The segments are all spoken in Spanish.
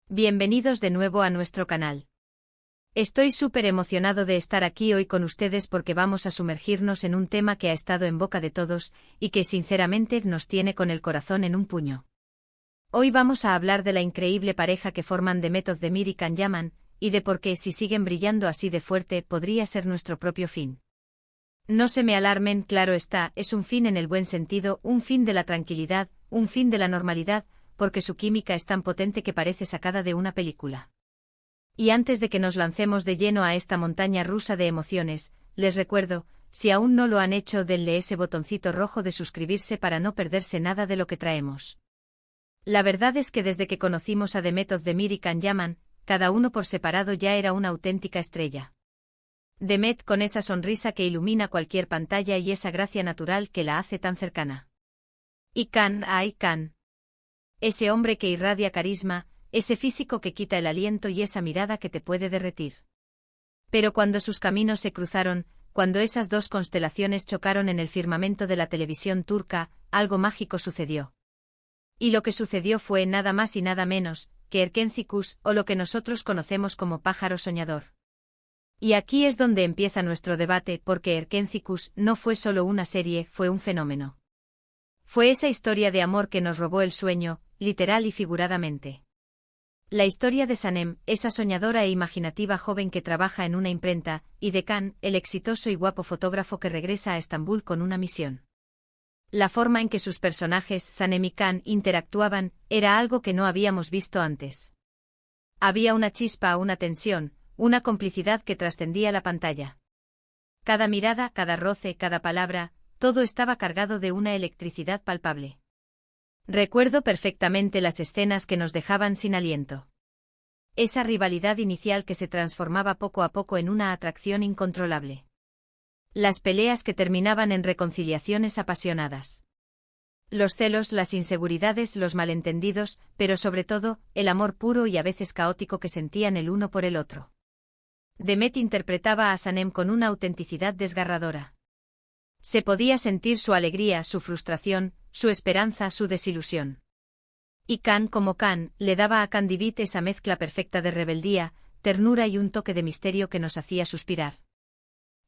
Bienvenidos de nuevo a nuestro canal. Estoy súper emocionado de estar aquí hoy con ustedes porque vamos a sumergirnos en un tema que ha estado en boca de todos y que sinceramente nos tiene con el corazón en un puño. Hoy vamos a hablar de la increíble pareja que forman Demet Özdemir y Can Yaman, y de por qué si siguen brillando así de fuerte podría ser nuestro propio fin. No se me alarmen, claro está, es un fin en el buen sentido, un fin de la tranquilidad, un fin de la normalidad, porque su química es tan potente que parece sacada de una película. Y antes de que nos lancemos de lleno a esta montaña rusa de emociones, les recuerdo, si aún no lo han hecho, denle ese botoncito rojo de suscribirse para no perderse nada de lo que traemos. La verdad es que desde que conocimos a Demet Özdemir y Can Yaman, cada uno por separado ya era una auténtica estrella. Demet con esa sonrisa que ilumina cualquier pantalla y esa gracia natural que la hace tan cercana. Y Can, ay Can. Ese hombre que irradia carisma, ese físico que quita el aliento y esa mirada que te puede derretir. Pero cuando sus caminos se cruzaron, cuando esas dos constelaciones chocaron en el firmamento de la televisión turca, algo mágico sucedió. Y lo que sucedió fue nada más y nada menos que Erkenci, o lo que nosotros conocemos como pájaro soñador. Y aquí es donde empieza nuestro debate, porque Erkenci no fue solo una serie, fue un fenómeno. Fue esa historia de amor que nos robó el sueño, literal y figuradamente. La historia de Sanem, esa soñadora e imaginativa joven que trabaja en una imprenta, y de Can, el exitoso y guapo fotógrafo que regresa a Estambul con una misión. La forma en que sus personajes, Sanem y Can, interactuaban, era algo que no habíamos visto antes. Había una chispa, una tensión, una complicidad que trascendía la pantalla. Cada mirada, cada roce, cada palabra, todo estaba cargado de una electricidad palpable. Recuerdo perfectamente las escenas que nos dejaban sin aliento. Esa rivalidad inicial que se transformaba poco a poco en una atracción incontrolable. Las peleas que terminaban en reconciliaciones apasionadas. Los celos, las inseguridades, los malentendidos, pero sobre todo, el amor puro y a veces caótico que sentían el uno por el otro. Demet interpretaba a Sanem con una autenticidad desgarradora. Se podía sentir su alegría, su frustración, su esperanza, su desilusión. Y Can, como Can, le daba a Candivit esa mezcla perfecta de rebeldía, ternura y un toque de misterio que nos hacía suspirar.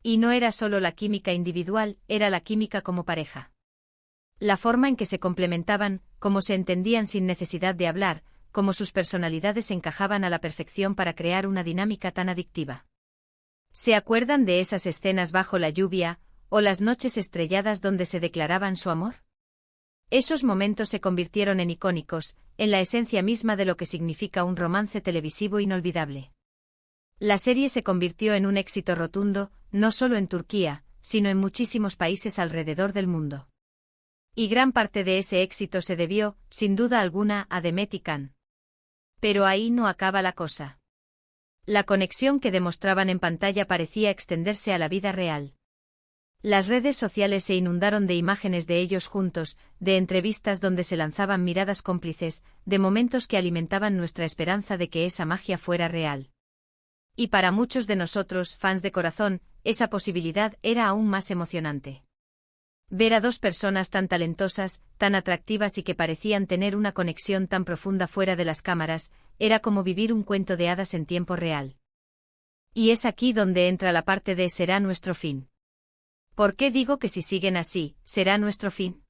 Y no era solo la química individual, era la química como pareja. La forma en que se complementaban, cómo se entendían sin necesidad de hablar, cómo sus personalidades encajaban a la perfección para crear una dinámica tan adictiva. ¿Se acuerdan de esas escenas bajo la lluvia, o las noches estrelladas donde se declaraban su amor? Esos momentos se convirtieron en icónicos, en la esencia misma de lo que significa un romance televisivo inolvidable. La serie se convirtió en un éxito rotundo, no solo en Turquía, sino en muchísimos países alrededor del mundo. Y gran parte de ese éxito se debió, sin duda alguna, a Demet y Can. Pero ahí no acaba la cosa. La conexión que demostraban en pantalla parecía extenderse a la vida real. Las redes sociales se inundaron de imágenes de ellos juntos, de entrevistas donde se lanzaban miradas cómplices, de momentos que alimentaban nuestra esperanza de que esa magia fuera real. Y para muchos de nosotros, fans de corazón, esa posibilidad era aún más emocionante. Ver a dos personas tan talentosas, tan atractivas y que parecían tener una conexión tan profunda fuera de las cámaras, era como vivir un cuento de hadas en tiempo real. Y es aquí donde entra la parte de será nuestro fin. ¿Por qué digo que si siguen así, será nuestro fin?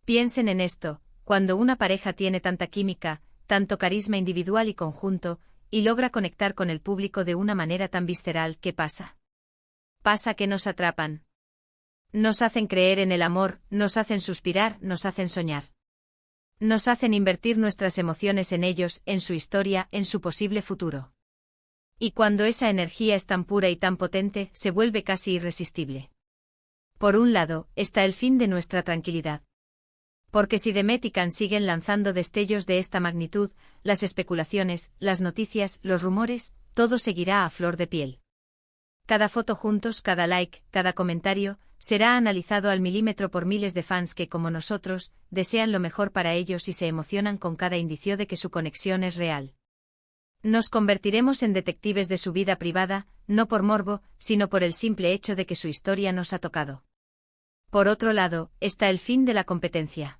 Piensen en esto, cuando una pareja tiene tanta química, tanto carisma individual y conjunto, y logra conectar con el público de una manera tan visceral, ¿qué pasa? Pasa que nos atrapan. Nos hacen creer en el amor, nos hacen suspirar, nos hacen soñar. Nos hacen invertir nuestras emociones en ellos, en su historia, en su posible futuro. Y cuando esa energía es tan pura y tan potente, se vuelve casi irresistible. Por un lado, está el fin de nuestra tranquilidad. Porque si Demet y Can siguen lanzando destellos de esta magnitud, las especulaciones, las noticias, los rumores, todo seguirá a flor de piel. Cada foto juntos, cada like, cada comentario, será analizado al milímetro por miles de fans que, como nosotros, desean lo mejor para ellos y se emocionan con cada indicio de que su conexión es real. Nos convertiremos en detectives de su vida privada, no por morbo, sino por el simple hecho de que su historia nos ha tocado. Por otro lado, está el fin de la competencia.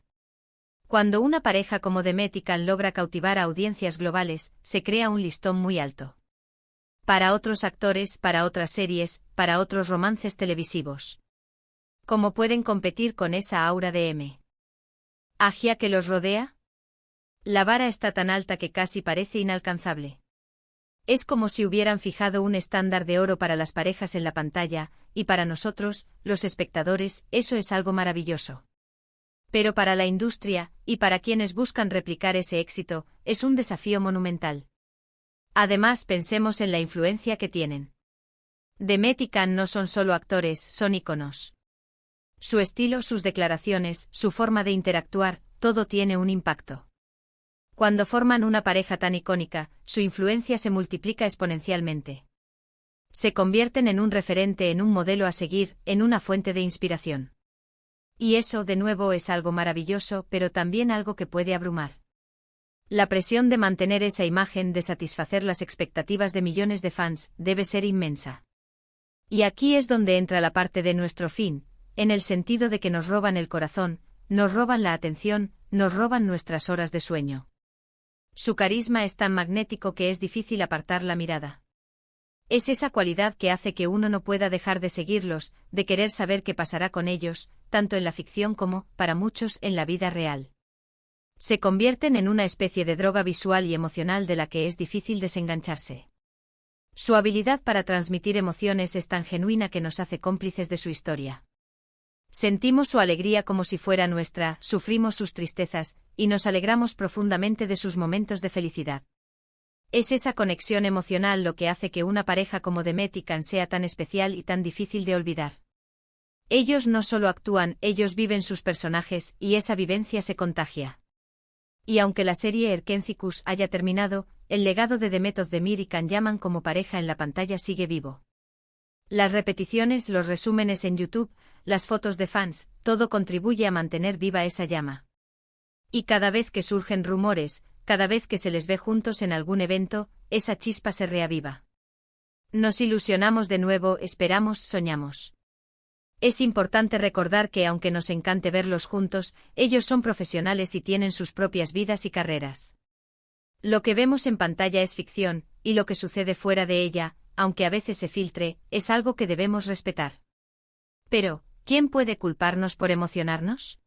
Cuando una pareja como Demet y Can logra cautivar a audiencias globales, se crea un listón muy alto. Para otros actores, para otras series, para otros romances televisivos. ¿Cómo pueden competir con esa aura de magia que los rodea? La vara está tan alta que casi parece inalcanzable. Es como si hubieran fijado un estándar de oro para las parejas en la pantalla, y para nosotros, los espectadores, eso es algo maravilloso. Pero para la industria, y para quienes buscan replicar ese éxito, es un desafío monumental. Además, pensemos en la influencia que tienen. Demet y Can no son solo actores, son íconos. Su estilo, sus declaraciones, su forma de interactuar, todo tiene un impacto. Cuando forman una pareja tan icónica, su influencia se multiplica exponencialmente. Se convierten en un referente, en un modelo a seguir, en una fuente de inspiración. Y eso, de nuevo, es algo maravilloso, pero también algo que puede abrumar. La presión de mantener esa imagen, de satisfacer las expectativas de millones de fans, debe ser inmensa. Y aquí es donde entra la parte de nuestro fin, en el sentido de que nos roban el corazón, nos roban la atención, nos roban nuestras horas de sueño. Su carisma es tan magnético que es difícil apartar la mirada. Es esa cualidad que hace que uno no pueda dejar de seguirlos, de querer saber qué pasará con ellos, tanto en la ficción como, para muchos, en la vida real. Se convierten en una especie de droga visual y emocional de la que es difícil desengancharse. Su habilidad para transmitir emociones es tan genuina que nos hace cómplices de su historia. Sentimos su alegría como si fuera nuestra, sufrimos sus tristezas, y nos alegramos profundamente de sus momentos de felicidad. Es esa conexión emocional lo que hace que una pareja como Demet y Can sea tan especial y tan difícil de olvidar. Ellos no solo actúan, ellos viven sus personajes, y esa vivencia se contagia. Y aunque la serie Erkencikus haya terminado, el legado de Demet Özdemir y Can Yaman como pareja en la pantalla sigue vivo. Las repeticiones, los resúmenes en YouTube, las fotos de fans, todo contribuye a mantener viva esa llama. Y cada vez que surgen rumores, cada vez que se les ve juntos en algún evento, esa chispa se reaviva. Nos ilusionamos de nuevo, esperamos, soñamos. Es importante recordar que aunque nos encante verlos juntos, ellos son profesionales y tienen sus propias vidas y carreras. Lo que vemos en pantalla es ficción, y lo que sucede fuera de ella, aunque a veces se filtre, es algo que debemos respetar. Pero, ¿quién puede culparnos por emocionarnos?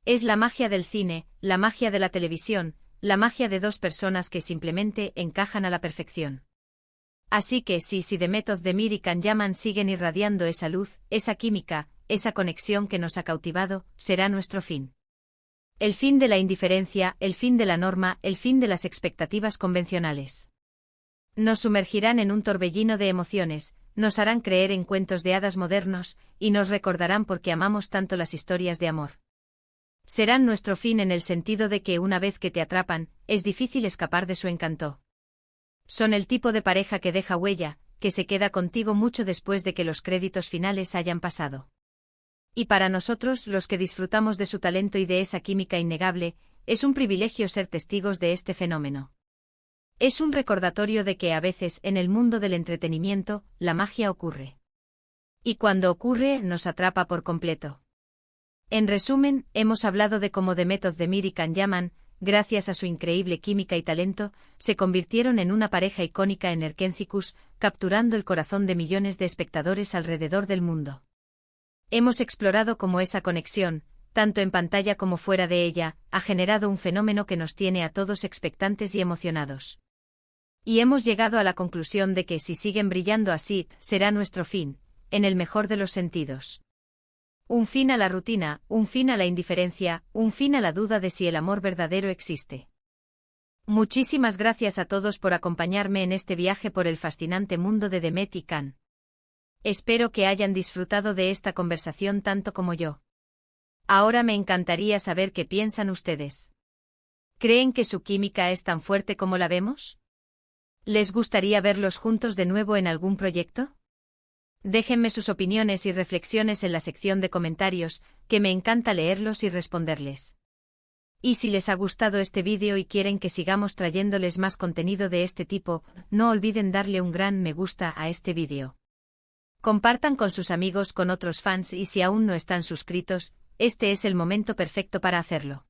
Es la magia del cine, la magia de la televisión, la magia de dos personas que simplemente encajan a la perfección. Así que si Demet Özdemir y Can Yaman siguen irradiando esa luz, esa química, esa conexión que nos ha cautivado, será nuestro fin. El fin de la indiferencia, el fin de la norma, el fin de las expectativas convencionales. Nos sumergirán en un torbellino de emociones, nos harán creer en cuentos de hadas modernos, y nos recordarán por qué amamos tanto las historias de amor. Serán nuestro fin en el sentido de que una vez que te atrapan, es difícil escapar de su encanto. Son el tipo de pareja que deja huella, que se queda contigo mucho después de que los créditos finales hayan pasado. Y para nosotros, los que disfrutamos de su talento y de esa química innegable, es un privilegio ser testigos de este fenómeno. Es un recordatorio de que a veces, en el mundo del entretenimiento, la magia ocurre. Y cuando ocurre, nos atrapa por completo. En resumen, hemos hablado de cómo Demet Özdemir y Can Yaman, gracias a su increíble química y talento, se convirtieron en una pareja icónica en Erkencikus, capturando el corazón de millones de espectadores alrededor del mundo. Hemos explorado cómo esa conexión, tanto en pantalla como fuera de ella, ha generado un fenómeno que nos tiene a todos expectantes y emocionados. Y hemos llegado a la conclusión de que si siguen brillando así, será nuestro fin, en el mejor de los sentidos. Un fin a la rutina, un fin a la indiferencia, un fin a la duda de si el amor verdadero existe. Muchísimas gracias a todos por acompañarme en este viaje por el fascinante mundo de Demet y Can. Espero que hayan disfrutado de esta conversación tanto como yo. Ahora me encantaría saber qué piensan ustedes. ¿Creen que su química es tan fuerte como la vemos? ¿Les gustaría verlos juntos de nuevo en algún proyecto? Déjenme sus opiniones y reflexiones en la sección de comentarios, que me encanta leerlos y responderles. Y si les ha gustado este vídeo y quieren que sigamos trayéndoles más contenido de este tipo, no olviden darle un gran me gusta a este vídeo. Compartan con sus amigos, con otros fans, y si aún no están suscritos, este es el momento perfecto para hacerlo.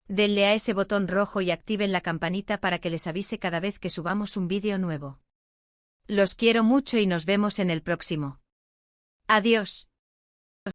Denle a ese botón rojo y activen la campanita para que les avise cada vez que subamos un vídeo nuevo. Los quiero mucho y nos vemos en el próximo. Adiós.